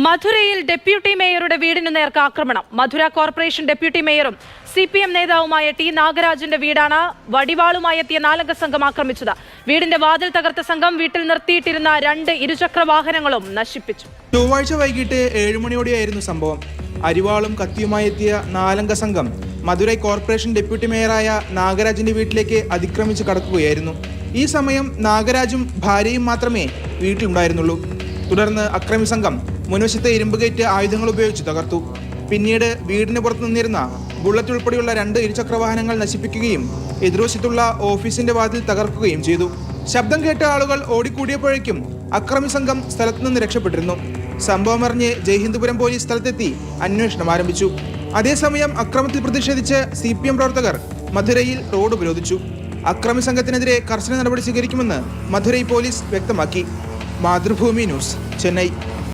മധുരയിൽ ഡെപ്യൂട്ടി മേയറുടെ വീടിനു നേർക്ക് ആക്രമണം. മധുര കോർപ്പറേഷൻ ഡെപ്യൂട്ടി മേയറും CPM നേതാവുമായ ടി നാഗരാജിന്റെ വീടാണ് വടിവാളുമായി എത്തിയ 4 സംഘം ആക്രമിച്ചത്. വീടിന്റെ വാതിൽ തകർത്ത സംഘം വീട്ടിൽ നിർത്തിയിട്ടിരുന്ന 2 ഇരുചക്ര വാഹനങ്ങളും നശിപ്പിച്ചു. ചൊവ്വാഴ്ച വൈകിട്ട് 7 മണിയോടെയായിരുന്നു സംഭവം. അരിവാളും കത്തിയുമായി എത്തിയ 4 സംഘം മധുരൈ കോർപ്പറേഷൻ ഡെപ്യൂട്ടി മേയറായ നാഗരാജിന്റെ വീട്ടിലേക്ക് അതിക്രമിച്ച് കടക്കുകയായിരുന്നു. ഈ സമയം നാഗരാജും ഭാര്യയും മാത്രമേ വീട്ടിലുണ്ടായിരുന്നുള്ളൂ. തുടർന്ന് അക്രമി സംഘം മുൻവശത്തെ ഇരുമ്പ് ഗേറ്റ് ആയുധങ്ങൾ ഉപയോഗിച്ച് തകർത്തു. പിന്നീട് വീടിന് പുറത്തു നിന്നിരുന്ന ബുള്ളറ്റ് ഉൾപ്പെടെയുള്ള 2 ഇരുചക്ര വാഹനങ്ങൾ നശിപ്പിക്കുകയും എതിർവശത്തുള്ള ഓഫീസിന്റെ വാതിൽ തകർക്കുകയും ചെയ്തു. ശബ്ദം കേട്ട ആളുകൾ ഓടിക്കൂടിയപ്പോഴേക്കും അക്രമി സംഘം സ്ഥലത്തു നിന്ന് രക്ഷപ്പെട്ടിരുന്നു. സംഭവമറിഞ്ഞ് ജയ്ഹിന്ദ്പുരം പോലീസ് സ്ഥലത്തെത്തി അന്വേഷണം ആരംഭിച്ചു. അതേസമയം അക്രമത്തിൽ പ്രതിഷേധിച്ച് CPM പ്രവർത്തകർ മധുരയിൽ റോഡ് ഉപരോധിച്ചു. അക്രമി സംഘത്തിനെതിരെ കർശന നടപടി സ്വീകരിക്കുമെന്ന് മധുരൈ പോലീസ് വ്യക്തമാക്കി. മാതൃഭൂമി ന്യൂസ്, ചെന്നൈ.